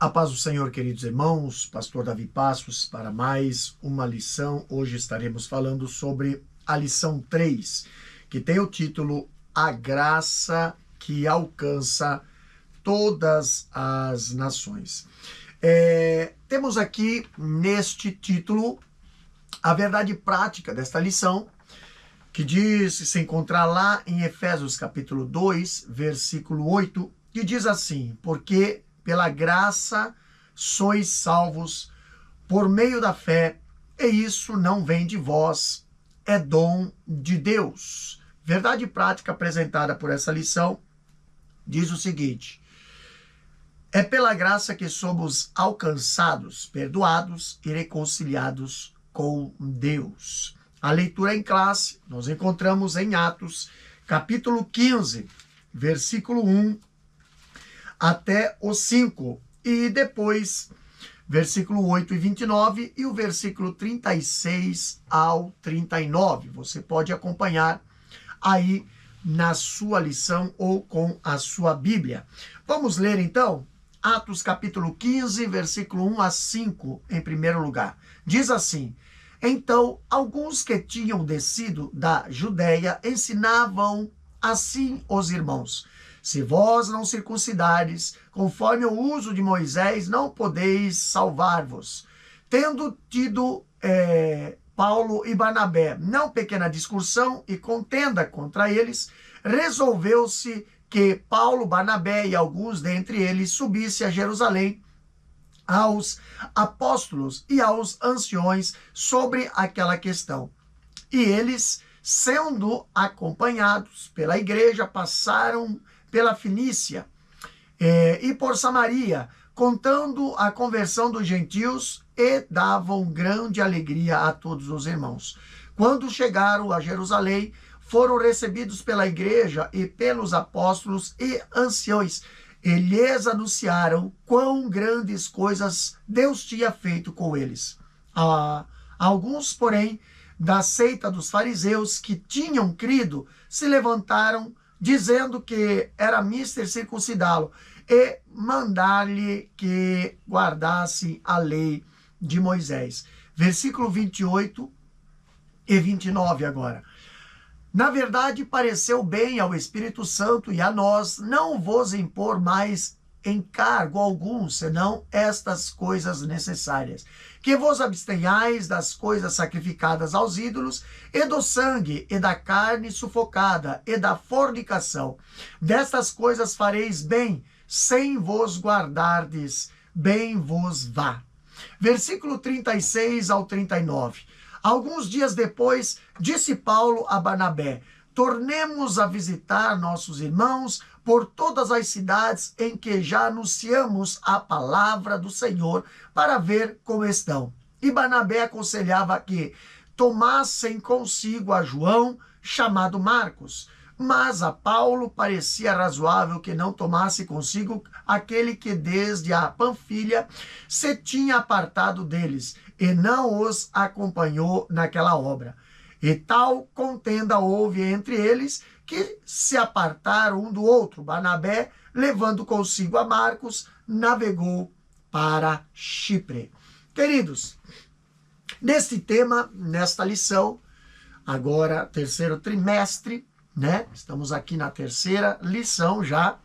A paz do Senhor, queridos irmãos, pastor Davi Passos, para mais uma lição. Hoje estaremos falando sobre a lição 3, que tem o título A Graça que Alcança Todas as Nações. Temos aqui neste título a verdade prática desta lição, que diz, se encontrar lá em Efésios capítulo 2, versículo 8, que diz assim: porque pela graça sois salvos por meio da fé, e isso não vem de vós, é dom de Deus. Verdade prática apresentada por essa lição diz o seguinte: é pela graça que somos alcançados, perdoados e reconciliados com Deus. A leitura em classe nós encontramos em Atos, capítulo 15, versículo 1 até o 5, e depois versículo 8 e 29 e o versículo 36 ao 39. Você pode acompanhar aí na sua lição ou com a sua Bíblia. Vamos ler então Atos capítulo 15, versículo 1 a 5, em primeiro lugar. Diz assim: então, alguns que tinham descido da Judéia ensinavam assim os irmãos: se vós não circuncidares, conforme o uso de Moisés, não podeis salvar-vos. Tendo tido Paulo e Barnabé não pequena discussão e contenda contra eles, resolveu-se que Paulo, Barnabé e alguns dentre eles subissem a Jerusalém aos apóstolos e aos anciões sobre aquela questão. E eles, sendo acompanhados pela igreja, passaram pela Fenícia e por Samaria, contando a conversão dos gentios, e davam grande alegria a todos os irmãos. Quando chegaram a Jerusalém, foram recebidos pela igreja e pelos apóstolos e anciões, e lhes anunciaram quão grandes coisas Deus tinha feito com eles. Alguns, porém, da seita dos fariseus que tinham crido, se levantaram, dizendo que era mister circuncidá-lo e mandar-lhe que guardasse a lei de Moisés. Versículo 28 e 29 agora. Na verdade, pareceu bem ao Espírito Santo e a nós não vos impor mais encargo algum, senão estas coisas necessárias: que vos abstenhais das coisas sacrificadas aos ídolos, e do sangue, e da carne sufocada, e da fornicação. Destas coisas fareis bem, sem vos guardardes, bem vos vá. Versículo 36 ao 39. Alguns dias depois, disse Paulo a Barnabé: tornemos a visitar nossos irmãos por todas as cidades em que já anunciamos a palavra do Senhor, para ver como estão. E Barnabé aconselhava que tomassem consigo a João, chamado Marcos. Mas a Paulo parecia razoável que não tomasse consigo aquele que desde a Panfilha se tinha apartado deles, e não os acompanhou naquela obra. E tal contenda houve entre eles, que se apartaram um do outro. Barnabé, levando consigo a Marcos, navegou para Chipre. Queridos, neste tema, nesta lição, agora terceiro trimestre, né? Estamos aqui na terceira lição já.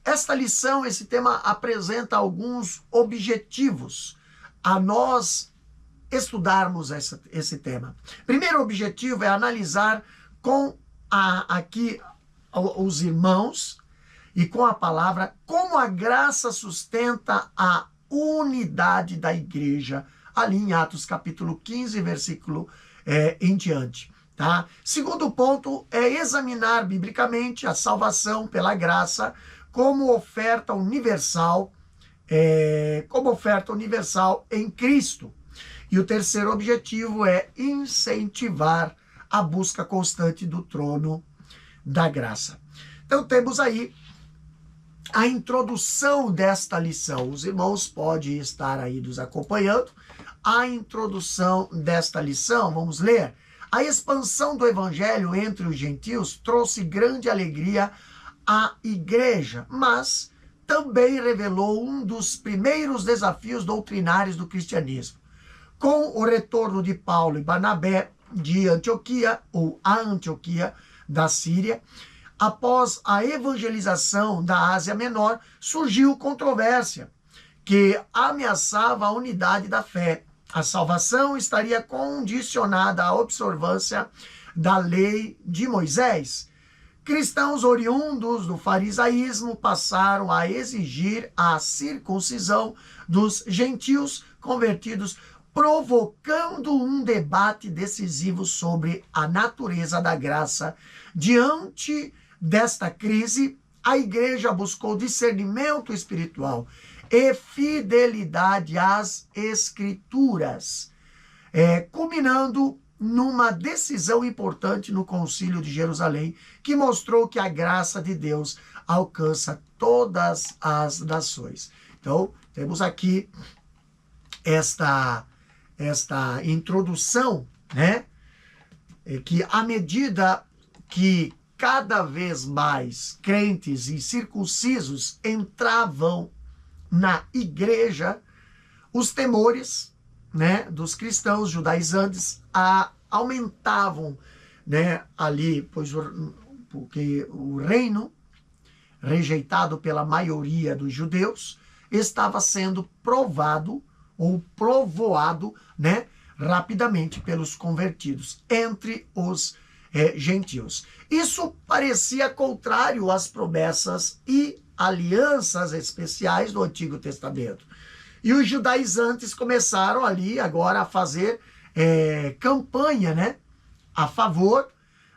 Esta lição, esse tema apresenta alguns objetivos a nós estudarmos esse tema. Primeiro objetivo é analisar com aqui os irmãos e com a palavra como a graça sustenta a unidade da igreja, ali em Atos capítulo 15, versículo em diante. Tá? Segundo ponto é examinar biblicamente a salvação pela graça como oferta universal, em Cristo. E o terceiro objetivo é incentivar a busca constante do trono da graça. Então temos aí a introdução desta lição. Os irmãos podem estar aí nos acompanhando. A introdução desta lição, vamos ler. A expansão do evangelho entre os gentios trouxe grande alegria à igreja, mas também revelou um dos primeiros desafios doutrinários do cristianismo. Com o retorno de Paulo e Barnabé de Antioquia, ou a Antioquia da Síria, após a evangelização da Ásia Menor, surgiu controvérsia que ameaçava a unidade da fé. A salvação estaria condicionada à observância da lei de Moisés. Cristãos oriundos do farisaísmo passaram a exigir a circuncisão dos gentios convertidos, provocando um debate decisivo sobre a natureza da graça. Diante desta crise, a igreja buscou discernimento espiritual e fidelidade às escrituras, culminando numa decisão importante no Concílio de Jerusalém, que mostrou que a graça de Deus alcança todas as nações. Então, temos aqui esta introdução, né? Que à medida que cada vez mais crentes e circuncisos entravam na igreja, os temores, né, dos cristãos judaizantes aumentavam, né, ali, porque o reino, rejeitado pela maioria dos judeus, estava sendo provado ou provoado, né, rapidamente pelos convertidos entre os gentios. Isso parecia contrário às promessas e alianças especiais do Antigo Testamento. E os judaizantes começaram ali agora a fazer campanha, né, a favor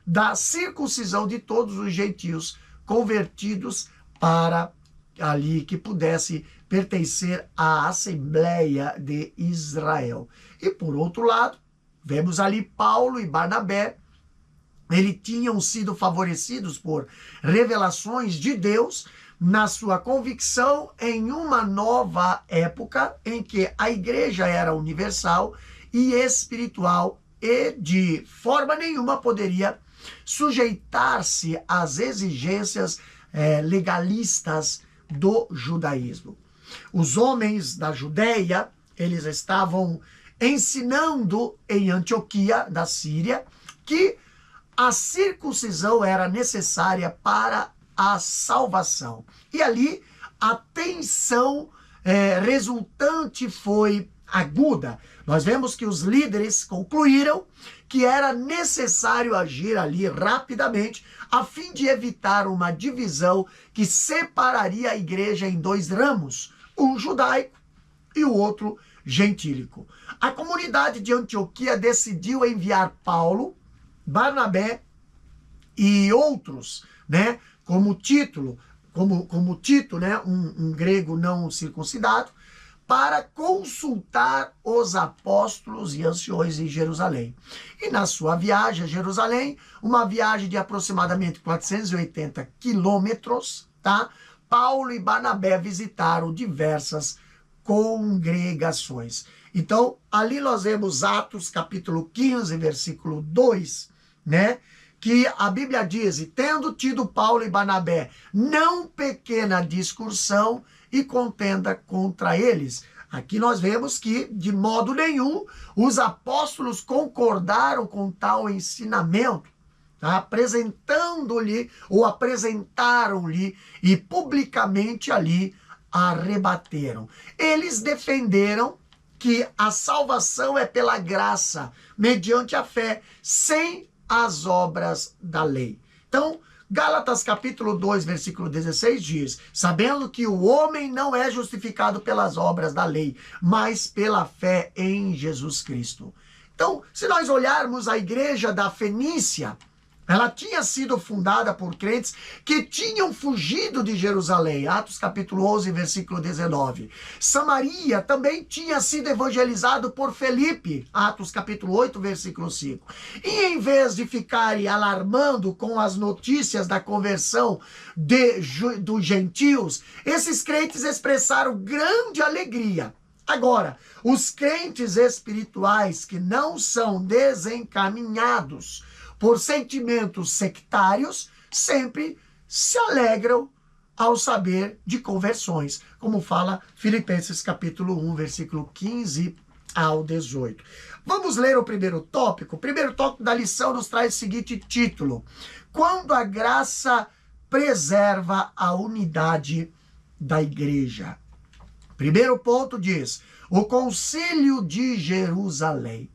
da circuncisão de todos os gentios convertidos para ali que pudesse pertencer à Assembleia de Israel. E por outro lado, vemos ali Paulo e Barnabé, eles tinham sido favorecidos por revelações de Deus na sua convicção em uma nova época em que a igreja era universal e espiritual e de forma nenhuma poderia sujeitar-se às exigências legalistas do judaísmo. Os homens da Judéia, eles estavam ensinando em Antioquia da Síria que a circuncisão era necessária para a salvação. E ali a tensão resultante foi aguda. Nós vemos que os líderes concluíram que era necessário agir ali rapidamente a fim de evitar uma divisão que separaria a igreja em dois ramos, um judaico e o outro gentílico. A comunidade de Antioquia decidiu enviar Paulo, Barnabé e outros, né, como Tito, né, um grego não circuncidado, para consultar os apóstolos e anciões em Jerusalém. E na sua viagem a Jerusalém, uma viagem de aproximadamente 480 quilômetros, tá? Paulo e Barnabé visitaram diversas congregações. Então, ali nós vemos Atos capítulo 15, versículo 2, né? Que a Bíblia diz: e tendo tido Paulo e Barnabé não pequena discussão e contenda contra eles. Aqui nós vemos que, de modo nenhum, os apóstolos concordaram com tal ensinamento, tá? Apresentando-lhe, ou apresentaram-lhe, e publicamente ali a rebateram. Eles defenderam que a salvação é pela graça, mediante a fé, sem as obras da lei. Então, Gálatas capítulo 2, versículo 16 diz: sabendo que o homem não é justificado pelas obras da lei, mas pela fé em Jesus Cristo. Então, se nós olharmos a igreja da Fenícia, ela tinha sido fundada por crentes que tinham fugido de Jerusalém. Atos capítulo 11, versículo 19. Samaria também tinha sido evangelizado por Felipe. Atos capítulo 8, versículo 5. E em vez de ficarem alarmando com as notícias da conversão dos gentios, esses crentes expressaram grande alegria. Agora, os crentes espirituais que não são desencaminhados por sentimentos sectários, sempre se alegram ao saber de conversões, como fala Filipenses capítulo 1, versículo 15 ao 18. Vamos ler o primeiro tópico. O primeiro tópico da lição nos traz o seguinte título: quando a graça preserva a unidade da igreja. Primeiro ponto diz: o Concílio de Jerusalém.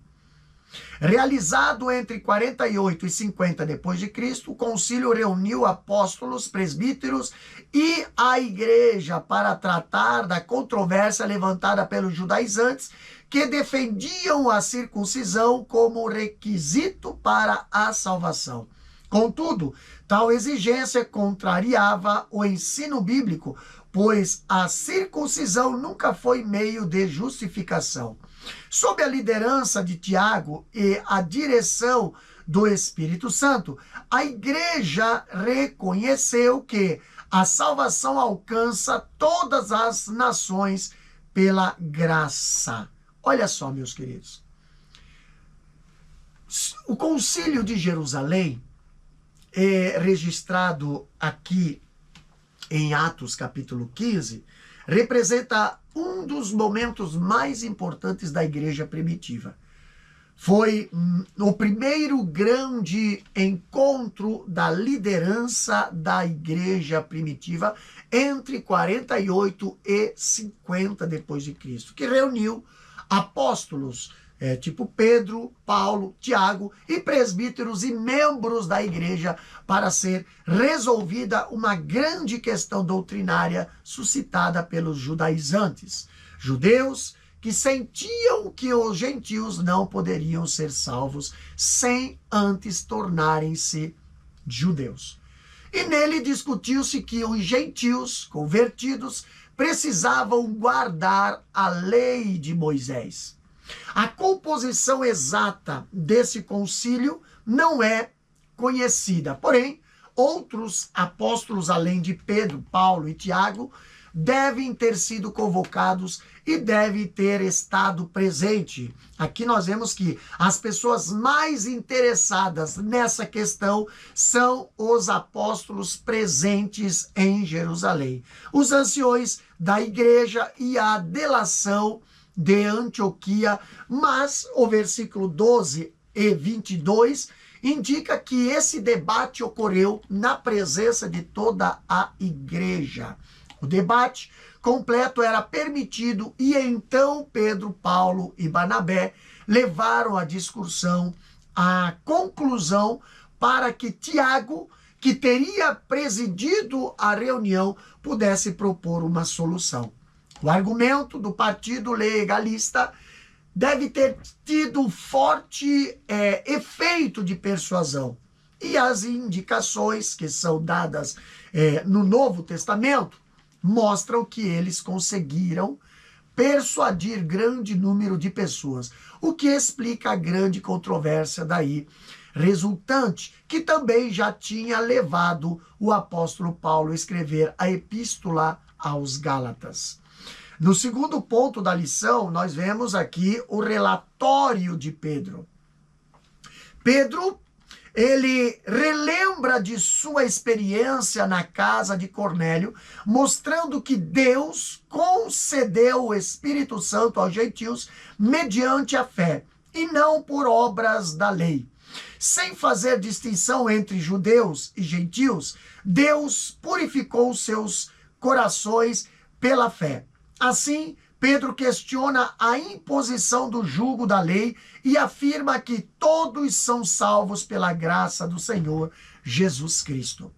Realizado entre 48 e 50 depois de Cristo, o concílio reuniu apóstolos, presbíteros e a igreja para tratar da controvérsia levantada pelos judaizantes que defendiam a circuncisão como requisito para a salvação. Contudo, tal exigência contrariava o ensino bíblico, pois a circuncisão nunca foi meio de justificação. Sob a liderança de Tiago e a direção do Espírito Santo, a igreja reconheceu que a salvação alcança todas as nações pela graça. Olha só, meus queridos. O Concílio de Jerusalém é registrado aqui em Atos capítulo 15, representa um dos momentos mais importantes da igreja primitiva. Foi o primeiro grande encontro da liderança da igreja primitiva entre 48 e 50 depois de Cristo, que reuniu apóstolos, tipo Pedro, Paulo, Tiago e presbíteros e membros da igreja para ser resolvida uma grande questão doutrinária suscitada pelos judaizantes. Judeus que sentiam que os gentios não poderiam ser salvos sem antes tornarem-se judeus. E nele discutiu-se que os gentios convertidos precisavam guardar a lei de Moisés. A composição exata desse concílio não é conhecida, porém, outros apóstolos, além de Pedro, Paulo e Tiago, devem ter sido convocados e devem ter estado presente. Aqui nós vemos que as pessoas mais interessadas nessa questão são os apóstolos presentes em Jerusalém, os anciões da igreja e a delação de Antioquia, mas o versículo 12 e 22 indica que esse debate ocorreu na presença de toda a igreja. O debate completo era permitido e então Pedro, Paulo e Barnabé levaram a discussão à conclusão para que Tiago, que teria presidido a reunião, pudesse propor uma solução. O argumento do partido legalista deve ter tido um forte efeito de persuasão. E as indicações que são dadas no Novo Testamento mostram que eles conseguiram persuadir grande número de pessoas, o que explica a grande controvérsia daí resultante, que também já tinha levado o apóstolo Paulo a escrever a epístola aos Gálatas. No segundo ponto da lição, nós vemos aqui o relatório de Pedro. Pedro, ele relembra de sua experiência na casa de Cornélio, mostrando que Deus concedeu o Espírito Santo aos gentios mediante a fé, e não por obras da lei. Sem fazer distinção entre judeus e gentios, Deus purificou seus corações pela fé. Assim, Pedro questiona a imposição do jugo da lei e afirma que todos são salvos pela graça do Senhor Jesus Cristo.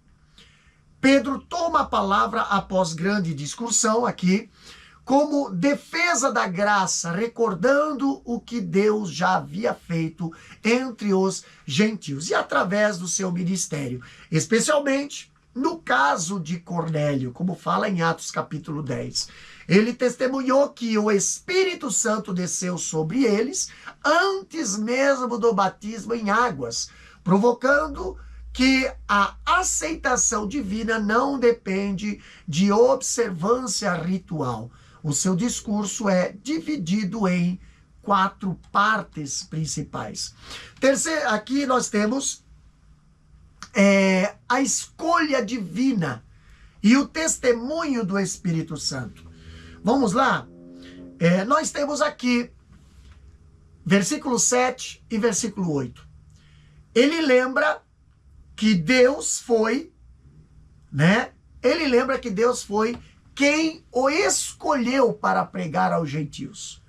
Pedro toma a palavra após grande discussão aqui, como defesa da graça, recordando o que Deus já havia feito entre os gentios e através do seu ministério, especialmente no caso de Cornélio, como fala em Atos capítulo 10. Ele testemunhou que o Espírito Santo desceu sobre eles antes mesmo do batismo em águas, provocando que a aceitação divina não depende de observância ritual. O seu discurso é dividido em 4 partes principais. Terceiro, aqui nós temos a escolha divina e o testemunho do Espírito Santo. Vamos lá? Nós temos aqui versículo 7 e versículo 8. Ele lembra que Deus foi, né? Ele lembra que Deus foi quem o escolheu para pregar aos gentios.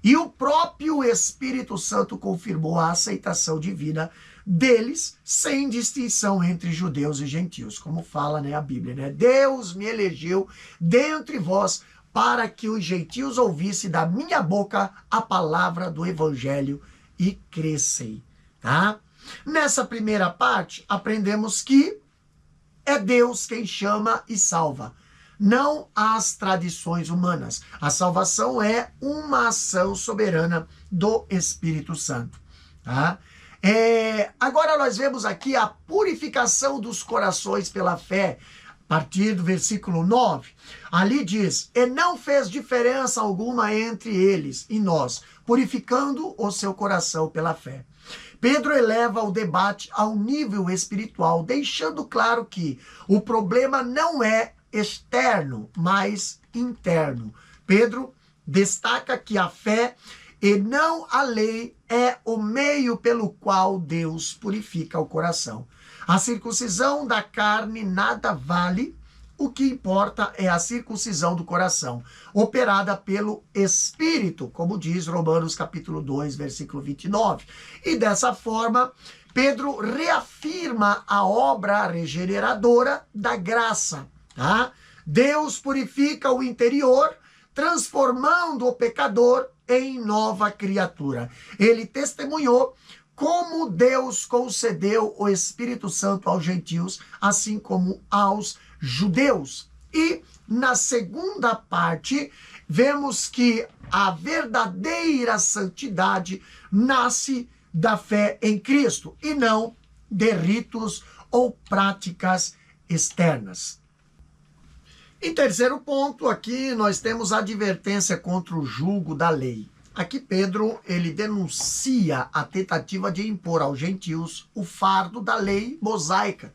E o próprio Espírito Santo confirmou a aceitação divina deles, sem distinção entre judeus e gentios, como fala, né, a Bíblia, né? Deus me elegeu dentre vós para que os gentios ouvissem da minha boca a palavra do evangelho e crescem, tá? Nessa primeira parte, aprendemos que é Deus quem chama e salva, não as tradições humanas. A salvação é uma ação soberana do Espírito Santo, tá? Agora nós vemos aqui a purificação dos corações pela fé, a partir do versículo 9. Ali diz, e não fez diferença alguma entre eles e nós, purificando o seu coração pela fé. Pedro eleva o debate ao nível espiritual, deixando claro que o problema não é externo, mas interno. Pedro destaca que a fé e não a lei é o meio pelo qual Deus purifica o coração. A circuncisão da carne nada vale, o que importa é a circuncisão do coração, operada pelo Espírito, como diz Romanos capítulo 2, versículo 29. E dessa forma, Pedro reafirma a obra regeneradora da graça, tá? Deus purifica o interior, transformando o pecador em nova criatura. Ele testemunhou como Deus concedeu o Espírito Santo aos gentios, assim como aos judeus. E na segunda parte, vemos que a verdadeira santidade nasce da fé em Cristo e não de ritos ou práticas externas. Em terceiro ponto, aqui nós temos a advertência contra o jugo da lei. Aqui Pedro, ele denuncia a tentativa de impor aos gentios o fardo da lei mosaica,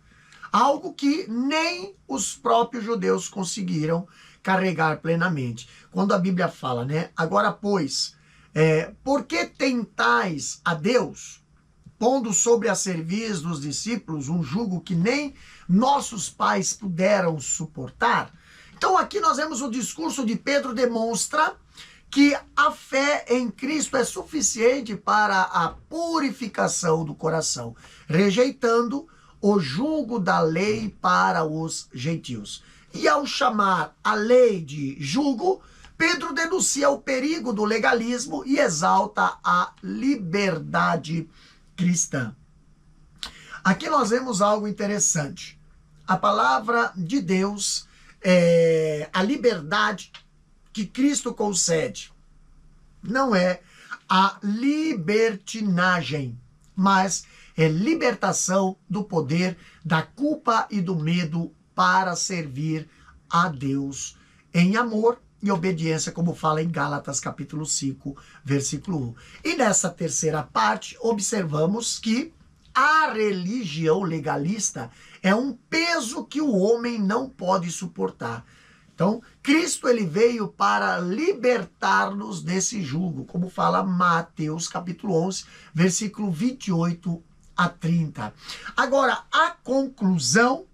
algo que nem os próprios judeus conseguiram carregar plenamente. Quando a Bíblia fala, né? Agora, pois, por que tentais a Deus, pondo sobre a cerviz dos discípulos um jugo que nem nossos pais puderam suportar? Então aqui nós vemos o discurso de Pedro demonstra que a fé em Cristo é suficiente para a purificação do coração, rejeitando o jugo da lei para os gentios. E ao chamar a lei de jugo, Pedro denuncia o perigo do legalismo e exalta a liberdade cristã. Aqui nós vemos algo interessante. A palavra de Deus, a liberdade que Cristo concede, não é a libertinagem, mas é libertação do poder, da culpa e do medo para servir a Deus em amor e obediência, como fala em Gálatas capítulo 5, versículo 1. E nessa terceira parte, observamos que a religião legalista é um peso que o homem não pode suportar. Então, Cristo ele veio para libertar-nos desse jugo, como fala Mateus capítulo 11, versículo 28 a 30. Agora, a conclusão,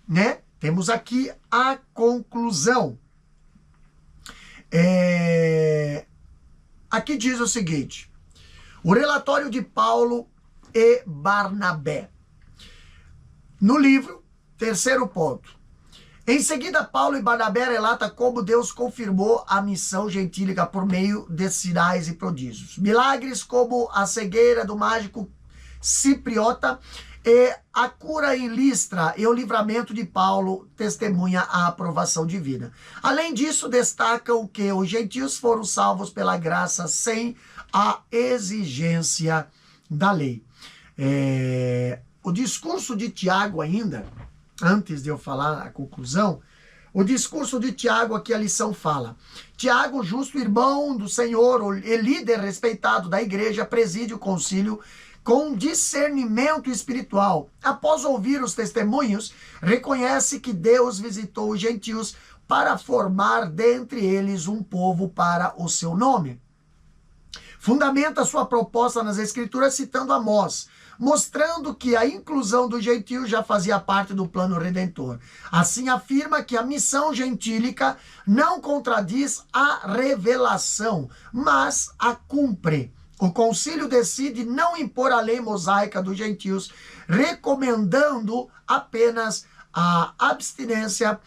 né? Temos aqui a conclusão. Aqui diz o seguinte: o relatório de Paulo e Barnabé. No livro, terceiro ponto. Em seguida, Paulo e Barnabé relatam como Deus confirmou a missão gentílica por meio de sinais e prodígios. Milagres como a cegueira do mágico cipriota e a cura em Listra e o livramento de Paulo testemunha a aprovação divina. Além disso, destacam que os gentios foram salvos pela graça sem a exigência da lei. O discurso de Tiago ainda, antes de eu falar a conclusão, o discurso de Tiago, aqui a lição fala: Tiago, justo irmão do Senhor e líder respeitado da igreja, preside o concílio com discernimento espiritual. Após ouvir os testemunhos, reconhece que Deus visitou os gentios para formar dentre eles um povo para o seu nome. Fundamenta sua proposta nas Escrituras citando Amós, mostrando que a inclusão dos gentios já fazia parte do plano redentor. Assim afirma que a missão gentílica não contradiz a revelação, mas a cumpre. O concílio decide não impor a lei mosaica dos gentios, recomendando apenas a abstinência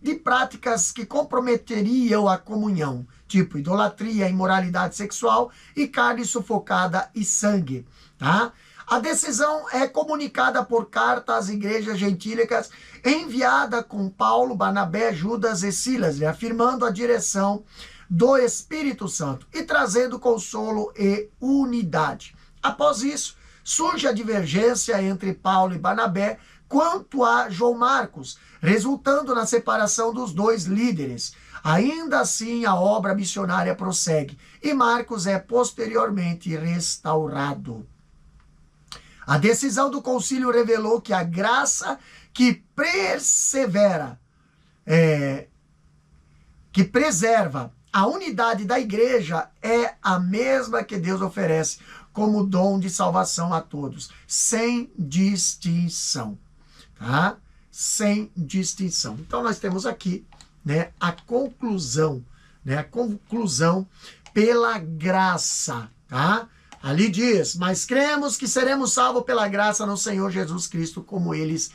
de práticas que comprometeriam a comunhão, tipo idolatria, imoralidade sexual e carne sufocada e sangue. Tá? A decisão é comunicada por carta às igrejas gentílicas, enviada com Paulo, Barnabé, Judas e Silas, afirmando a direção do Espírito Santo e trazendo consolo e unidade. Após isso, surge a divergência entre Paulo e Barnabé quanto a João Marcos, resultando na separação dos dois líderes. Ainda assim, a obra missionária prossegue e Marcos é posteriormente restaurado. A decisão do concílio revelou que a graça que persevera, que preserva a unidade da igreja é a mesma que Deus oferece como dom de salvação a todos, sem distinção. Tá? Sem distinção. Então nós temos aqui, né, a conclusão pela graça, tá? Ali diz, mas cremos que seremos salvos pela graça no Senhor Jesus Cristo, como eles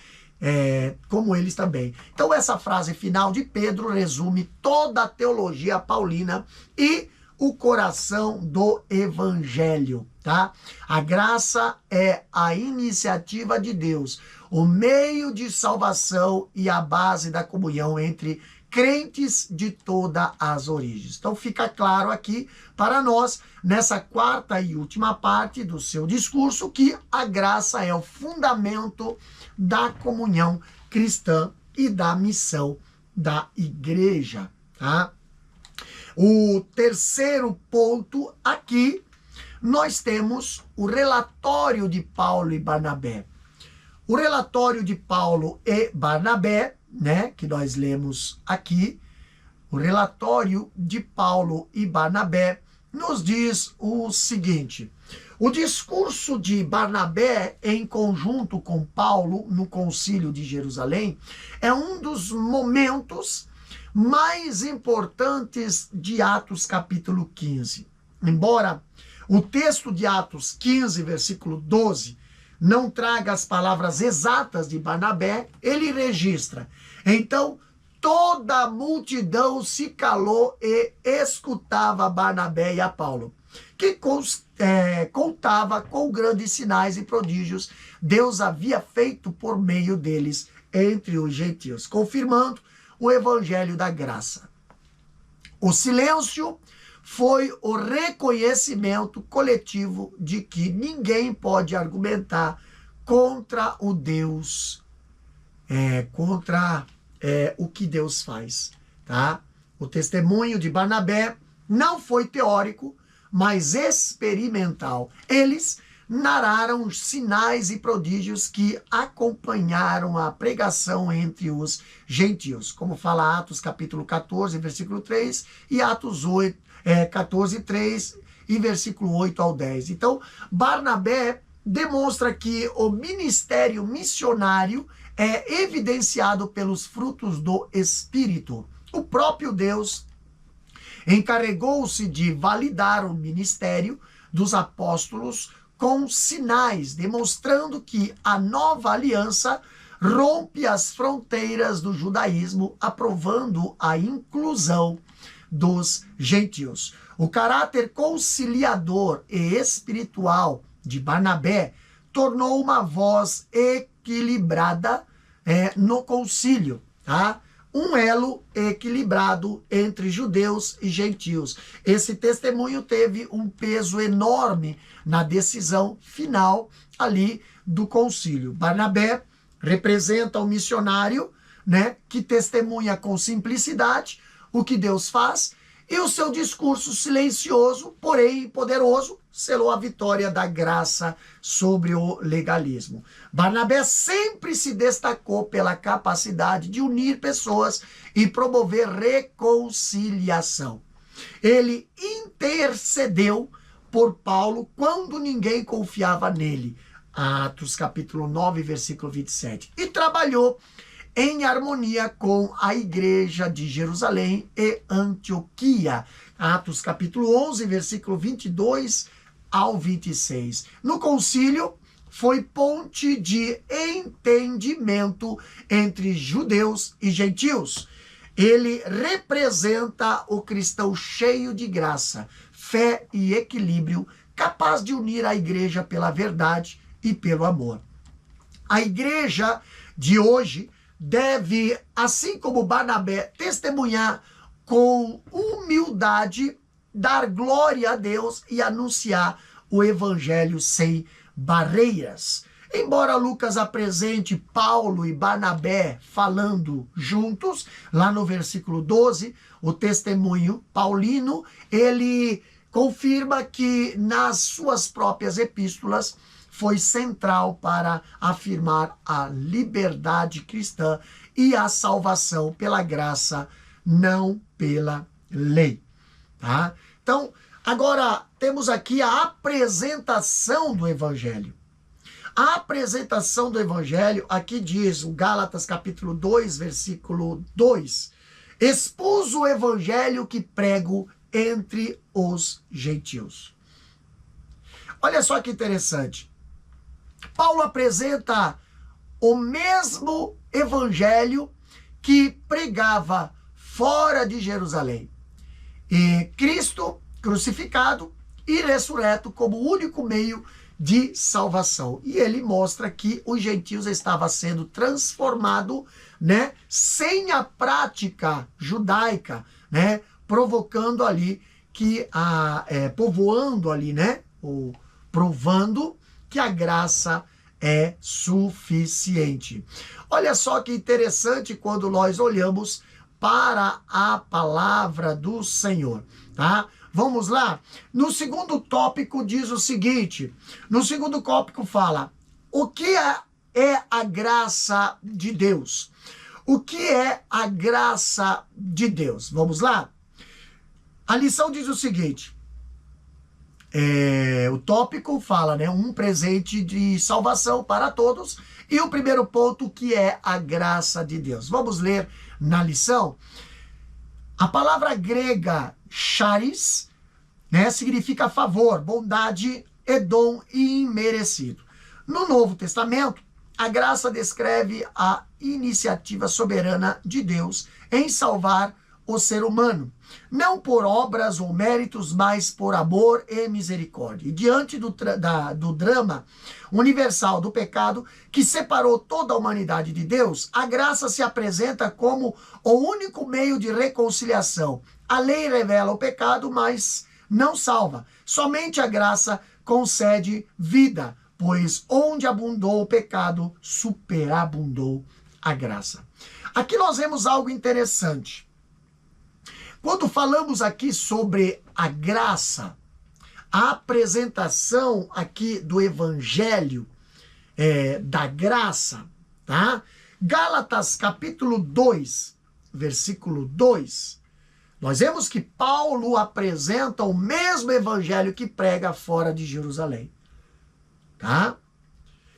também. Então essa frase final de Pedro resume toda a teologia paulina e o coração do evangelho, tá? A graça é a iniciativa de Deus, o meio de salvação e a base da comunhão entre crentes de todas as origens. Então fica claro aqui para nós, nessa quarta e última parte do seu discurso, que a graça é o fundamento da comunhão cristã e da missão da igreja, tá? O terceiro ponto aqui, nós temos o relatório de Paulo e Barnabé. O relatório de Paulo e Barnabé, né, que nós lemos aqui, o relatório de Paulo e Barnabé nos diz o seguinte: o discurso de Barnabé em conjunto com Paulo no Concílio de Jerusalém é um dos momentos mais importantes de Atos capítulo 15. Embora o texto de Atos 15, versículo 12, não traga as palavras exatas de Barnabé, ele registra: então toda a multidão se calou e escutava Barnabé e a Paulo, que contava com grandes sinais e prodígios Deus havia feito por meio deles entre os gentios, confirmando o evangelho da graça. O silêncio foi o reconhecimento coletivo de que ninguém pode argumentar contra o Deus, o que Deus faz, tá? O testemunho de Barnabé não foi teórico, mas experimental. Eles narraram os sinais e prodígios que acompanharam a pregação entre os gentios, como fala Atos capítulo 14, versículo 3, e Atos 14, 3, e versículo 8 ao 10. Então, Barnabé demonstra que o ministério missionário é evidenciado pelos frutos do Espírito. O próprio Deus encarregou-se de validar o ministério dos apóstolos com sinais, demonstrando que a nova aliança rompe as fronteiras do judaísmo, aprovando a inclusão dos gentios. O caráter conciliador e espiritual de Barnabé tornou uma voz equilibrada no concílio, tá? Um elo equilibrado entre judeus e gentios. Esse testemunho teve um peso enorme na decisão final ali do concílio. Barnabé representa o missionário, né, que testemunha com simplicidade o que Deus faz, e o seu discurso silencioso, porém poderoso, selou a vitória da graça sobre o legalismo. Barnabé sempre se destacou pela capacidade de unir pessoas e promover reconciliação. Ele intercedeu por Paulo quando ninguém confiava nele. Atos capítulo 9, versículo 27. E trabalhou em harmonia com a igreja de Jerusalém e Antioquia. Atos capítulo 11, versículo 22 ao 26. No concílio, foi ponte de entendimento entre judeus e gentios. Ele representa o cristão cheio de graça, fé e equilíbrio, capaz de unir a igreja pela verdade e pelo amor. A igreja de hoje deve, assim como Barnabé, testemunhar com humildade, dar glória a Deus e anunciar o evangelho sem barreiras. Embora Lucas apresente Paulo e Barnabé falando juntos, lá no versículo 12, o testemunho paulino, ele confirma que nas suas próprias epístolas foi central para afirmar a liberdade cristã e a salvação pela graça, não pela lei. Tá? Então, agora temos aqui a apresentação do evangelho. A apresentação do evangelho, aqui diz o Gálatas capítulo 2, versículo 2, expus o evangelho que prego entre os gentios. Olha só que interessante. Paulo apresenta o mesmo evangelho que pregava fora de Jerusalém. E Cristo crucificado e ressurreto como o único meio de salvação. E ele mostra que os gentios estavam sendo transformados, né, sem a prática judaica, né, provocando ali que povoando ali, né, ou provando que a graça é suficiente. Olha só que interessante quando nós olhamos para a palavra do Senhor, tá? Vamos lá? No segundo tópico diz o seguinte, no segundo tópico fala, o que é a graça de Deus? O que é a graça de Deus? Vamos lá? A lição diz o seguinte, o tópico fala, né, um presente de salvação para todos, e o primeiro ponto que é a graça de Deus. Vamos ler na lição? A palavra grega charis, né, significa favor, bondade e dom imerecido. No Novo Testamento, a graça descreve a iniciativa soberana de Deus em salvar o ser humano, não por obras ou méritos, mas por amor e misericórdia. E diante do drama universal do pecado que separou toda a humanidade de Deus, a graça se apresenta como o único meio de reconciliação. A lei revela o pecado, mas não salva. Somente a graça concede vida, pois onde abundou o pecado, superabundou a graça. Aqui nós vemos algo interessante. Quando falamos aqui sobre a graça, a apresentação aqui do evangelho da graça, tá? Gálatas capítulo 2, versículo 2, nós vemos que Paulo apresenta o mesmo evangelho que prega fora de Jerusalém, tá?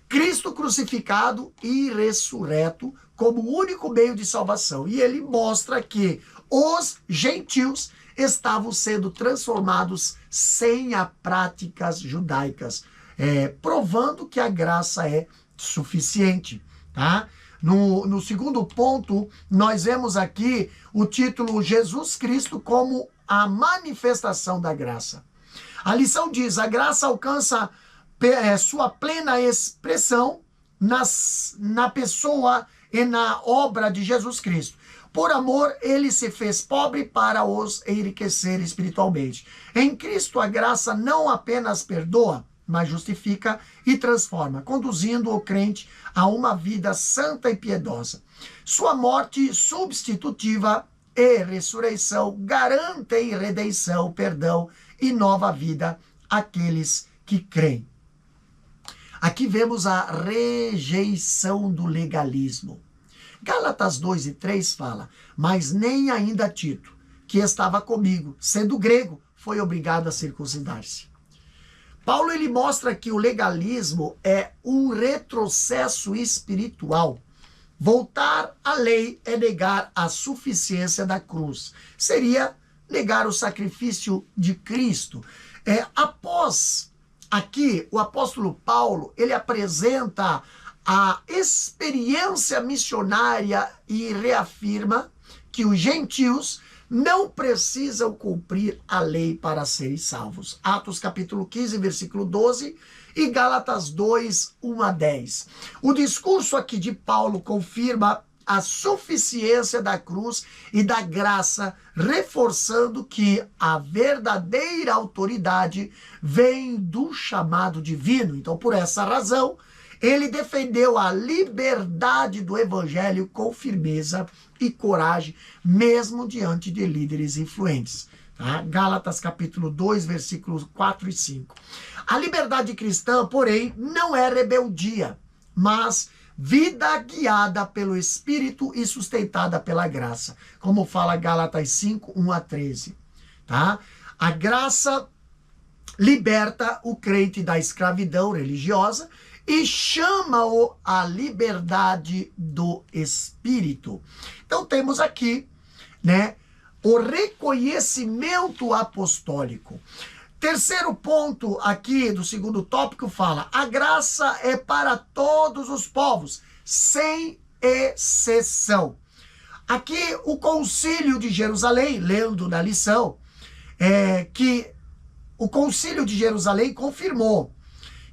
Cristo crucificado e ressurreto como o único meio de salvação. E ele mostra que os gentios estavam sendo transformados sem as práticas judaicas, provando que a graça é suficiente, tá? No segundo ponto, nós vemos aqui o título Jesus Cristo como a manifestação da graça. A lição diz, a graça alcança sua plena expressão na pessoa e na obra de Jesus Cristo. Por amor, ele se fez pobre para os enriquecer espiritualmente. Em Cristo, a graça não apenas perdoa, mas justifica e transforma, conduzindo o crente a uma vida santa e piedosa. Sua morte substitutiva e ressurreição garantem redenção, perdão e nova vida àqueles que creem. Aqui vemos a rejeição do legalismo. Gálatas 2 e 3 fala: mas nem ainda Tito, que estava comigo, sendo grego, foi obrigado a circuncidar-se. Paulo ele mostra que o legalismo é um retrocesso espiritual. Voltar à lei é negar a suficiência da cruz. Seria negar o sacrifício de Cristo. Após aqui, o apóstolo Paulo, ele apresenta a experiência missionária e reafirma que os gentios não precisam cumprir a lei para serem salvos. Atos capítulo 15, versículo 12 e Gálatas 2, 1 a 10. O discurso aqui de Paulo confirma a suficiência da cruz e da graça, reforçando que a verdadeira autoridade vem do chamado divino. Então, por essa razão, ele defendeu a liberdade do evangelho com firmeza e coragem, mesmo diante de líderes influentes. Tá? Gálatas capítulo 2, versículos 4 e 5. A liberdade cristã, porém, não é rebeldia, mas vida guiada pelo Espírito e sustentada pela graça, como fala Gálatas 5, 1 a 13. Tá? A graça liberta o crente da escravidão religiosa e chama-o à liberdade do Espírito. Então temos aqui, né, o reconhecimento apostólico. Terceiro ponto aqui do segundo tópico fala: a graça é para todos os povos, sem exceção. Aqui o Concílio de Jerusalém, lendo na lição, que o Concílio de Jerusalém confirmou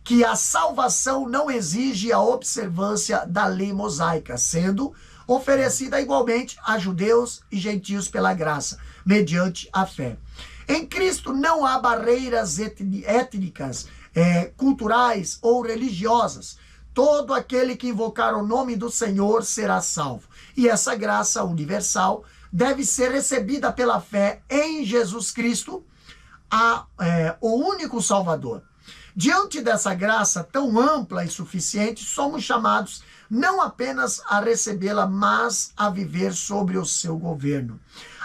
que a salvação não exige a observância da lei mosaica, sendo oferecida igualmente a judeus e gentios pela graça, mediante a fé. Em Cristo não há barreiras étnicas, culturais ou religiosas. Todo aquele que invocar o nome do Senhor será salvo. E essa graça universal deve ser recebida pela fé em Jesus Cristo, o único Salvador. Diante dessa graça tão ampla e suficiente, somos chamados não apenas a recebê-la, mas a viver sobre o seu governo.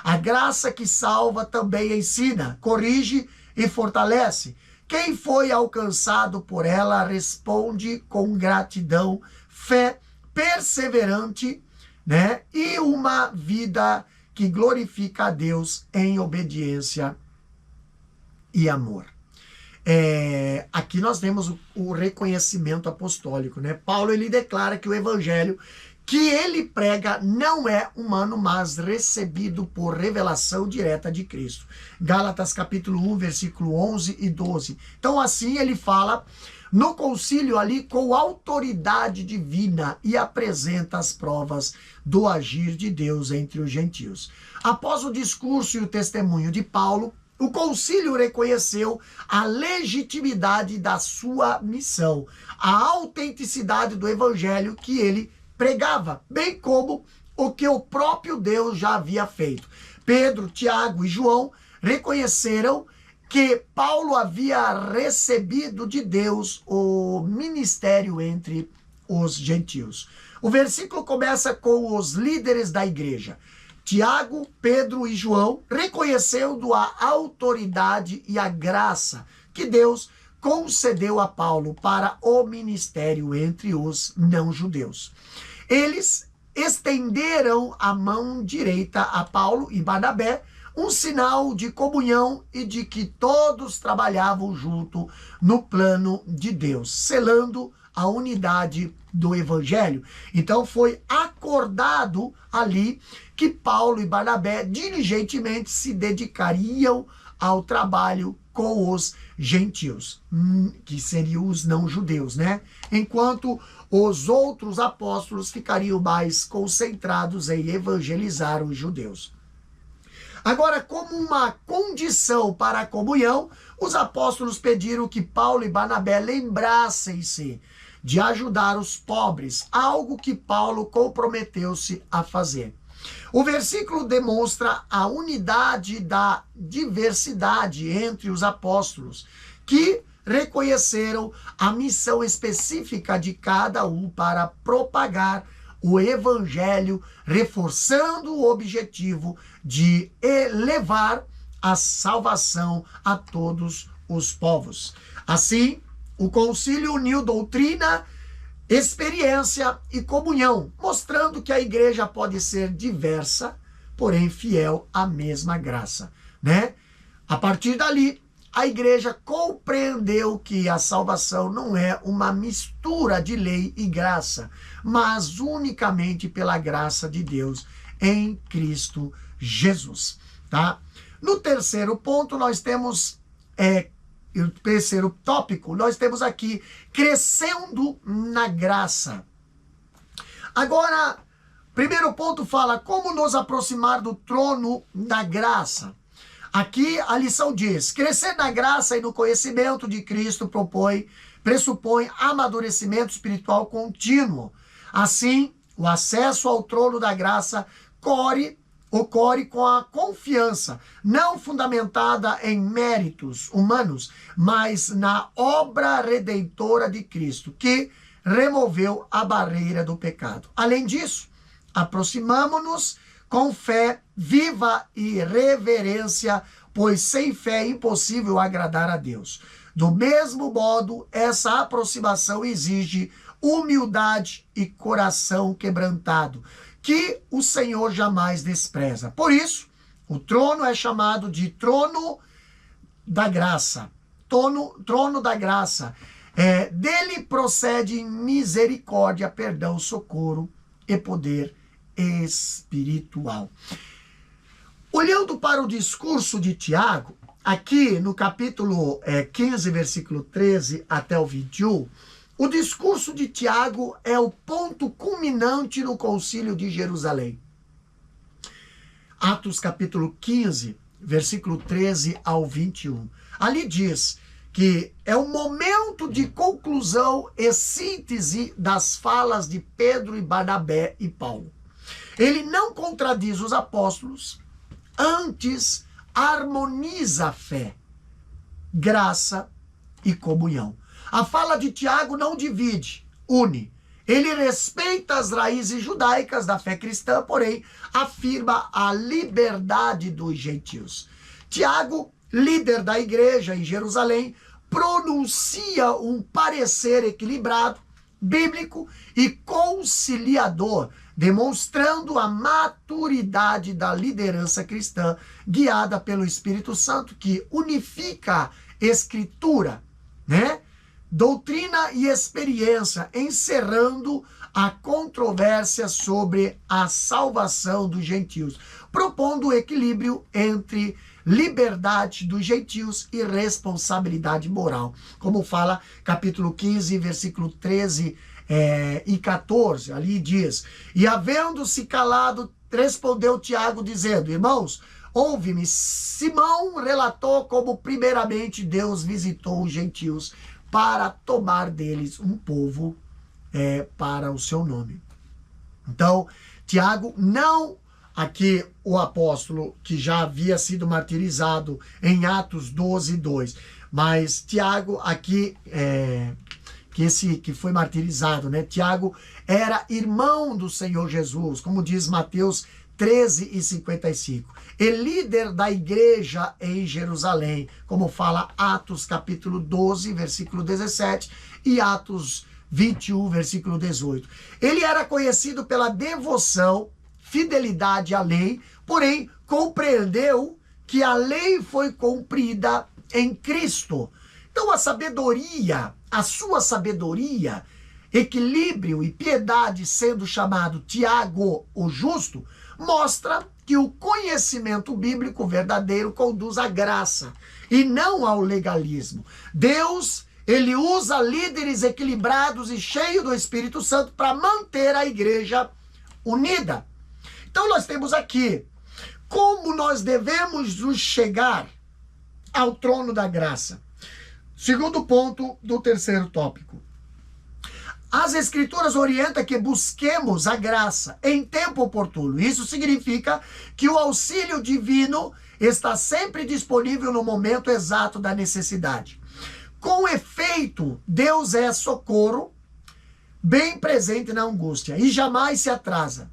A graça que salva também ensina, corrige e fortalece. Quem foi alcançado por ela responde com gratidão, fé perseverante, né? E uma vida que glorifica a Deus em obediência e amor. Aqui nós vemos o reconhecimento apostólico, né? Paulo ele declara que o evangelho que ele prega não é humano, mas recebido por revelação direta de Cristo. Gálatas capítulo 1, versículo 11 e 12. Então assim ele fala no concílio ali com autoridade divina e apresenta as provas do agir de Deus entre os gentios. Após o discurso e o testemunho de Paulo, o concílio reconheceu a legitimidade da sua missão, a autenticidade do evangelho que ele pregava, bem como o que o próprio Deus já havia feito. Pedro, Tiago e João reconheceram que Paulo havia recebido de Deus o ministério entre os gentios. O versículo começa com os líderes da igreja. Tiago, Pedro e João reconhecendo a autoridade e a graça que Deus concedeu a Paulo para o ministério entre os não-judeus. Eles estenderam a mão direita a Paulo e Barnabé, um sinal de comunhão e de que todos trabalhavam junto no plano de Deus, selando a unidade do evangelho. Então foi acordado ali que Paulo e Barnabé diligentemente se dedicariam ao trabalho com os gentios, que seriam os não-judeus, né? Enquanto os outros apóstolos ficariam mais concentrados em evangelizar os judeus. Agora, como uma condição para a comunhão, os apóstolos pediram que Paulo e Barnabé lembrassem-se de ajudar os pobres, algo que Paulo comprometeu-se a fazer. O versículo demonstra a unidade da diversidade entre os apóstolos, que reconheceram a missão específica de cada um para propagar o evangelho, reforçando o objetivo de levar a salvação a todos os povos. Assim, o concílio uniu doutrina, experiência e comunhão, mostrando que a igreja pode ser diversa, porém fiel à mesma graça, né? A partir dali, a igreja compreendeu que a salvação não é uma mistura de lei e graça, mas unicamente pela graça de Deus em Cristo Jesus, tá? No terceiro ponto, nós temos, o terceiro tópico, nós temos aqui, crescendo na graça. Agora, primeiro ponto fala como nos aproximar do trono da graça. Aqui a lição diz, crescer na graça e no conhecimento de Cristo pressupõe amadurecimento espiritual contínuo. Assim, o acesso ao trono da graça ocorre com a confiança, não fundamentada em méritos humanos, mas na obra redentora de Cristo, que removeu a barreira do pecado. Além disso, aproximamo-nos com fé viva e reverência, pois sem fé é impossível agradar a Deus. Do mesmo modo, essa aproximação exige humildade e coração quebrantado, que o Senhor jamais despreza. Por isso, o trono é chamado de trono da graça. Trono da graça. Dele procede misericórdia, perdão, socorro e poder espiritual. Olhando para o discurso de Tiago, aqui no capítulo 15, versículo 13 até o 21, o discurso de Tiago é o ponto culminante no concílio de Jerusalém. Atos capítulo 15, versículo 13 ao 21. Ali diz que é o momento de conclusão e síntese das falas de Pedro e Barnabé e Paulo. Ele não contradiz os apóstolos, antes harmoniza a fé, graça e comunhão. A fala de Tiago não divide, une. Ele respeita as raízes judaicas da fé cristã, porém afirma a liberdade dos gentios. Tiago, líder da igreja em Jerusalém, pronuncia um parecer equilibrado, bíblico e conciliador, demonstrando a maturidade da liderança cristã, guiada pelo Espírito Santo, que unifica escritura, né? Doutrina e experiência, encerrando a controvérsia sobre a salvação dos gentios, propondo o equilíbrio entre liberdade dos gentios e responsabilidade moral. Como fala capítulo 15, versículo 13 e 14, ali diz, e havendo-se calado, respondeu Tiago dizendo, irmãos, ouve-me, Simão relatou como primeiramente Deus visitou os gentios para tomar deles um povo para o seu nome. Então, Tiago não, aqui o apóstolo que já havia sido martirizado em Atos 12, 2, mas Tiago aqui, que foi martirizado, né? Tiago era irmão do Senhor Jesus, como diz Mateus 13 e 55. E líder da igreja em Jerusalém, como fala Atos capítulo 12, versículo 17 e Atos 21, versículo 18. Ele era conhecido pela devoção, fidelidade à lei, porém compreendeu que a lei foi cumprida em Cristo. Então a sua sabedoria, equilíbrio e piedade, sendo chamado Tiago o justo, mostra que o conhecimento bíblico verdadeiro conduz à graça e não ao legalismo. Deus, ele usa líderes equilibrados e cheios do Espírito Santo para manter a igreja unida. Então nós temos aqui como nós devemos nos chegar ao trono da graça. Segundo ponto do terceiro tópico. As Escrituras orientam que busquemos a graça em tempo oportuno. Isso significa que o auxílio divino está sempre disponível no momento exato da necessidade. Com efeito, Deus é socorro, bem presente na angústia e jamais se atrasa.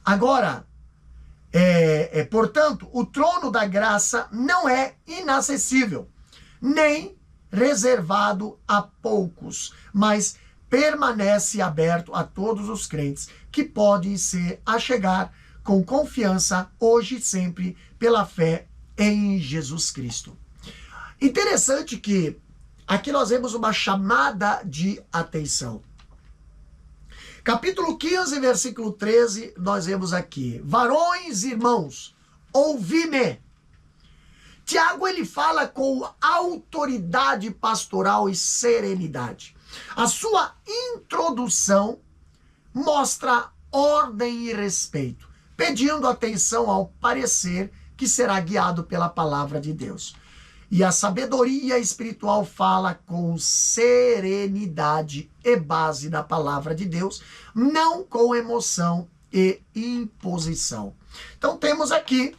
Agora, portanto, o trono da graça não é inacessível, nem reservado a poucos, mas permanece aberto a todos os crentes que podem se achegar com confiança hoje e sempre pela fé em Jesus Cristo. Interessante que aqui nós vemos uma chamada de atenção. Capítulo 15, versículo 13, nós vemos aqui: varões, irmãos, ouvi-me. Tiago, ele fala com autoridade pastoral e serenidade. A sua introdução mostra ordem e respeito, pedindo atenção ao parecer que será guiado pela palavra de Deus. E a sabedoria espiritual fala com serenidade e base na palavra de Deus, não com emoção e imposição. Então temos aqui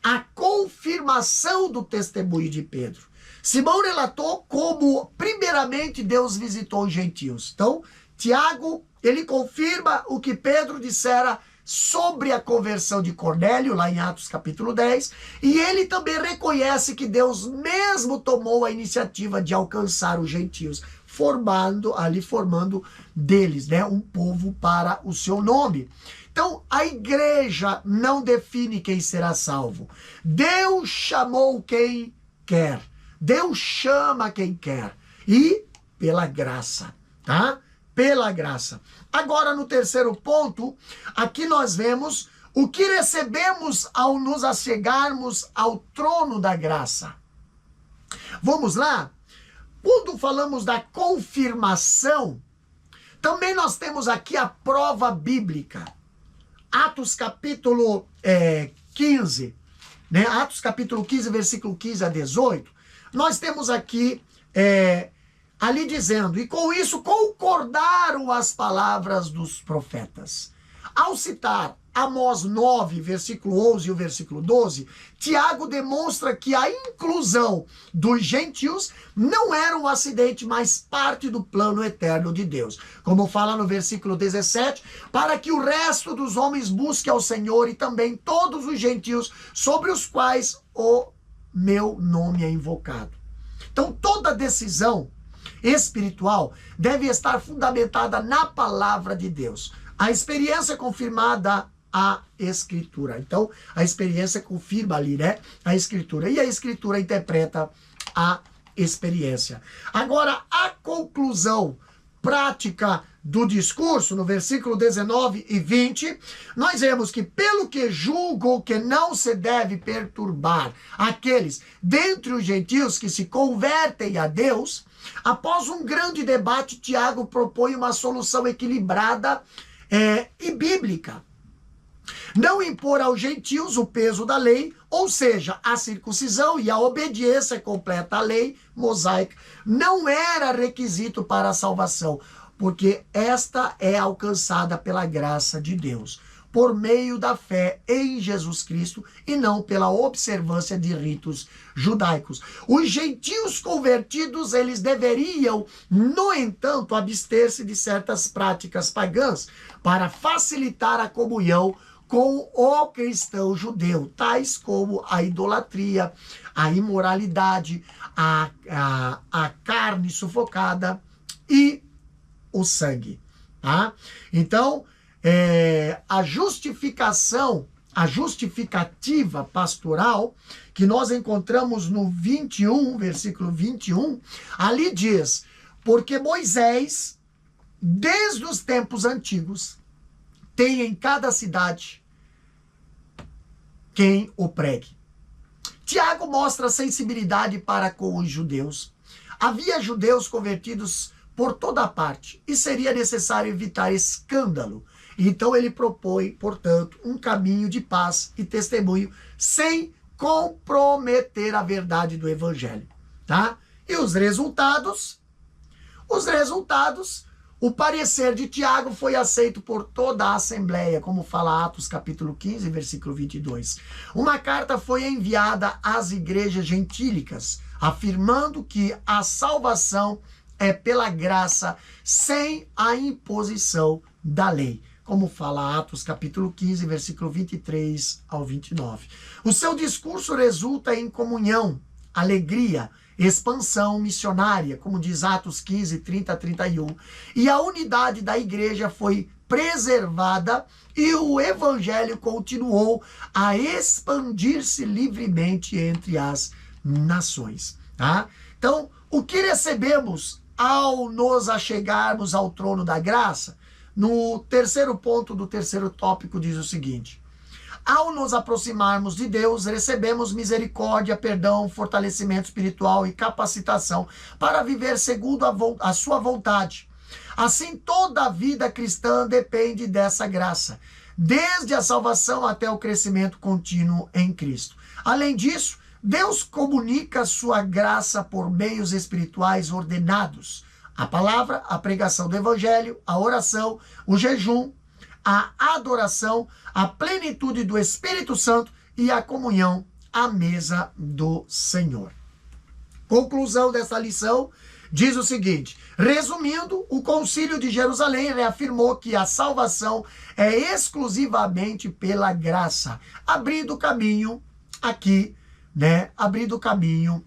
a confirmação do testemunho de Pedro. Simão relatou como, primeiramente, Deus visitou os gentios. Então, Tiago, ele confirma o que Pedro dissera sobre a conversão de Cornélio, lá em Atos capítulo 10, e ele também reconhece que Deus mesmo tomou a iniciativa de alcançar os gentios, formando deles, né, um povo para o seu nome. Então, a igreja não define quem será salvo. Deus chamou quem quer. Deus chama quem quer. E pela graça, tá? Pela graça. Agora, no terceiro ponto, aqui nós vemos o que recebemos ao nos achegarmos ao trono da graça. Vamos lá? Quando falamos da confirmação, também nós temos aqui a prova bíblica. Atos capítulo 15, né? Atos capítulo 15, versículo 15 a 18, nós temos aqui ali dizendo: e com isso concordaram as palavras dos profetas. Ao citar Amós 9, versículo 11 e o versículo 12, Tiago demonstra que a inclusão dos gentios não era um acidente, mas parte do plano eterno de Deus. Como fala no versículo 17, para que o resto dos homens busque ao Senhor e também todos os gentios sobre os quais o meu nome é invocado. Então, toda decisão espiritual deve estar fundamentada na palavra de Deus. A experiência confirmada a Escritura. Então, a experiência confirma ali, né, a Escritura. E a Escritura interpreta a experiência. Agora, a conclusão prática do discurso, no versículo 19 e 20, nós vemos que pelo que julgo que não se deve perturbar aqueles dentre os gentios que se convertem a Deus, após um grande debate, Tiago propõe uma solução equilibrada e bíblica. Não impor aos gentios o peso da lei, ou seja, a circuncisão e a obediência completa à lei mosaica, não era requisito para a salvação, porque esta é alcançada pela graça de Deus, por meio da fé em Jesus Cristo e não pela observância de ritos judaicos. Os gentios convertidos, eles deveriam, no entanto, abster-se de certas práticas pagãs para facilitar a comunhão com o cristão judeu, tais como a idolatria, a imoralidade, a carne sufocada e o sangue. Tá? Então, a justificativa pastoral que nós encontramos no 21, versículo 21, ali diz: porque Moisés, desde os tempos antigos, tem em cada cidade quem o pregue. Tiago mostra sensibilidade para com os judeus. Havia judeus convertidos por toda parte e seria necessário evitar escândalo. Então ele propõe, portanto, um caminho de paz e testemunho sem comprometer a verdade do evangelho, tá? E os resultados? Os resultados, o parecer de Tiago foi aceito por toda a Assembleia, como fala Atos capítulo 15, versículo 22. Uma carta foi enviada às igrejas gentílicas, afirmando que a salvação é pela graça, sem a imposição da lei, como fala Atos capítulo 15, versículo 23 ao 29. O seu discurso resulta em comunhão, alegria, expansão missionária, como diz Atos 15, 30 a 31. E a unidade da igreja foi preservada e o evangelho continuou a expandir-se livremente entre as nações. Tá? Então, o que recebemos ao nos achegarmos ao trono da graça? No terceiro ponto do terceiro tópico diz o seguinte: ao nos aproximarmos de Deus, recebemos misericórdia, perdão, fortalecimento espiritual e capacitação para viver segundo a sua vontade. Assim, toda a vida cristã depende dessa graça, desde a salvação até o crescimento contínuo em Cristo. Além disso, Deus comunica sua graça por meios espirituais ordenados: a palavra, a pregação do evangelho, a oração, o jejum, a adoração, a plenitude do Espírito Santo e a comunhão à mesa do Senhor. Conclusão dessa lição diz o seguinte: resumindo, o Concílio de Jerusalém reafirmou que a salvação é exclusivamente pela graça, abrindo caminho aqui, abrindo caminho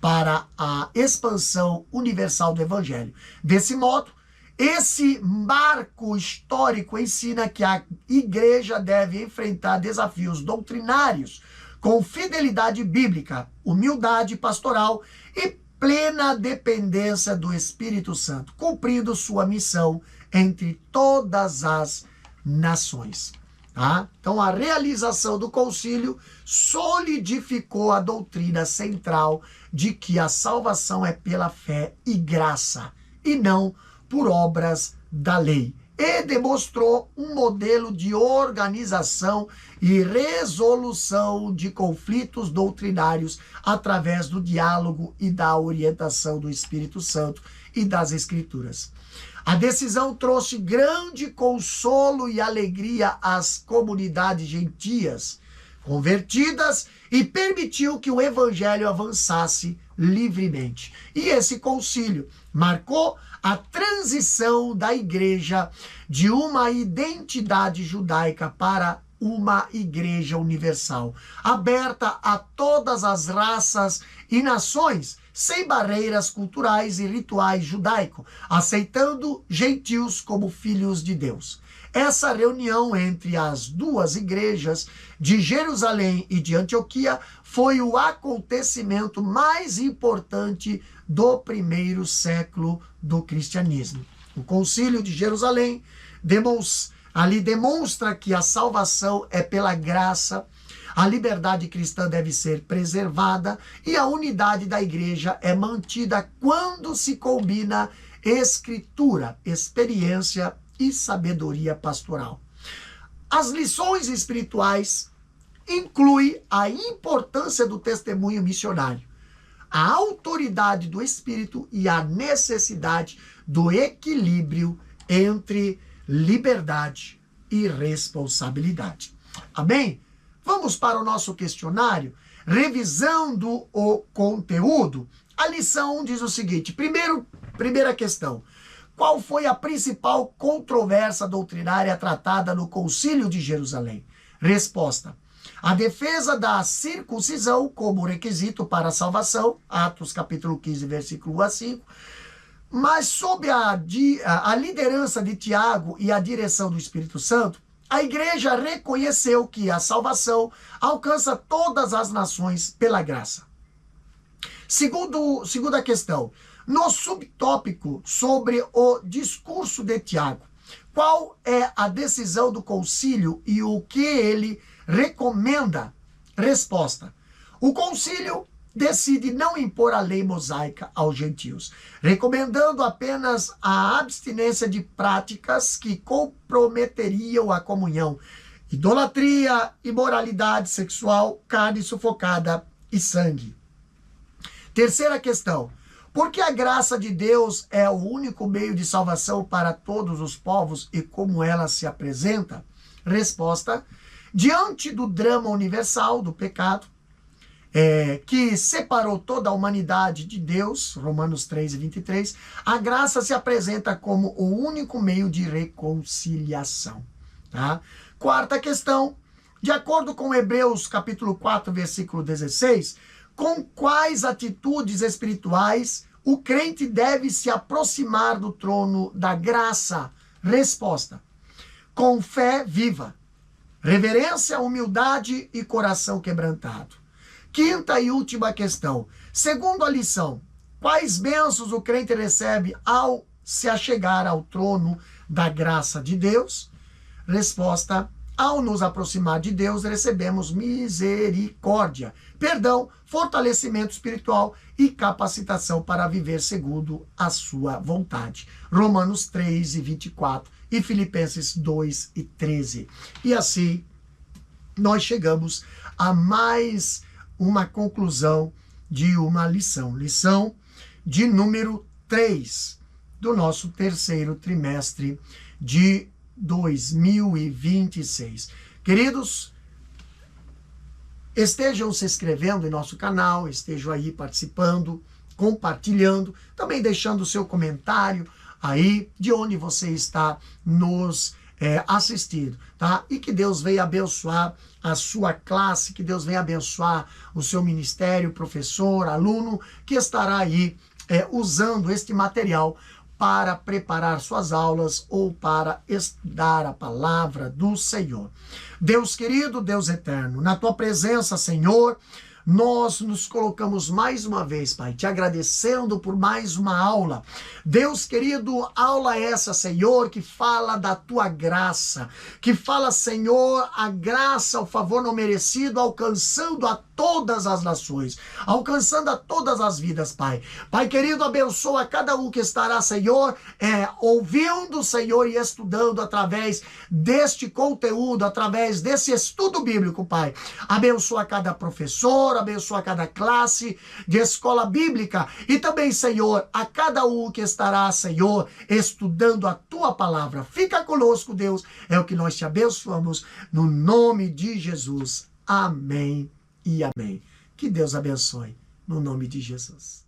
para a expansão universal do Evangelho. Desse modo, esse marco histórico ensina que a igreja deve enfrentar desafios doutrinários com fidelidade bíblica, humildade pastoral e plena dependência do Espírito Santo, cumprindo sua missão entre todas as nações. Tá? Então, a realização do concílio solidificou a doutrina central de que a salvação é pela fé e graça, e não por obras da lei, e demonstrou um modelo de organização e resolução de conflitos doutrinários através do diálogo e da orientação do Espírito Santo e das Escrituras. A decisão trouxe grande consolo e alegria às comunidades gentias convertidas e permitiu que o evangelho avançasse livremente. E esse concílio marcou a transição da igreja de uma identidade judaica para uma igreja universal, aberta a todas as raças e nações, sem barreiras culturais e rituais judaicos, aceitando gentios como filhos de Deus. Essa reunião entre as duas igrejas de Jerusalém e de Antioquia foi o acontecimento mais importante do primeiro século do cristianismo. O Concílio de Jerusalém demonstra que a salvação é pela graça, a liberdade cristã deve ser preservada e a unidade da igreja é mantida quando se combina escritura, experiência e sabedoria pastoral. As lições espirituais incluem a importância do testemunho missionário, a autoridade do Espírito e a necessidade do equilíbrio entre liberdade e responsabilidade. Amém? Vamos para o nosso questionário, revisando o conteúdo. A lição 1 diz o seguinte: primeira questão. Qual foi a principal controvérsia doutrinária tratada no Concílio de Jerusalém? Resposta: a defesa da circuncisão como requisito para a salvação, Atos capítulo 15, versículo 1 a 5, mas sob a liderança de Tiago e a direção do Espírito Santo, a igreja reconheceu que a salvação alcança todas as nações pela graça. Segunda questão, no subtópico sobre o discurso de Tiago, qual é a decisão do concílio e o que ele recomenda? Resposta: o concílio decide não impor a lei mosaica aos gentios, recomendando apenas a abstinência de práticas que comprometeriam a comunhão, idolatria, imoralidade sexual, carne sufocada e sangue. Terceira questão: Porque a graça de Deus é o único meio de salvação para todos os povos e como ela se apresenta? Resposta: diante do drama universal do pecado, que separou toda a humanidade de Deus, Romanos 3:23, a graça se apresenta como o único meio de reconciliação. Tá? Quarta questão, de acordo com Hebreus capítulo 4, versículo 16, com quais atitudes espirituais o crente deve se aproximar do trono da graça? Resposta: com fé viva, reverência, humildade e coração quebrantado. Quinta e última questão. Segundo a lição, quais bênçãos o crente recebe ao se achegar ao trono da graça de Deus? Resposta: ao nos aproximar de Deus, recebemos misericórdia, perdão, fortalecimento espiritual e capacitação para viver segundo a sua vontade. Romanos 3:24 e Filipenses 2:13. E assim, nós chegamos a mais uma conclusão de uma lição. Lição de número 3 do nosso terceiro trimestre de 2026. Queridos, estejam se inscrevendo em nosso canal, estejam aí participando, compartilhando, também deixando o seu comentário aí de onde você está nos assistindo, tá? E que Deus venha abençoar a sua classe, que Deus venha abençoar o seu ministério, professor, aluno, que estará aí usando este material para preparar suas aulas ou para estudar a palavra do Senhor. Deus querido, Deus eterno, na tua presença, Senhor, nós nos colocamos mais uma vez, Pai, te agradecendo por mais uma aula. Deus querido, aula essa, Senhor, que fala da tua graça, que fala, Senhor, a graça, o favor não merecido, alcançando a todas as nações, alcançando a todas as vidas, Pai. Pai querido, abençoa cada um que estará, Senhor, ouvindo, Senhor, e estudando através deste conteúdo, através desse estudo bíblico, Pai. Abençoa cada professor, abençoa cada classe de escola bíblica e também, Senhor, a cada um que estará, Senhor, estudando a tua palavra. Fica conosco, Deus, é o que nós te abençoamos no nome de Jesus. Amém e amém. Que Deus abençoe no nome de Jesus.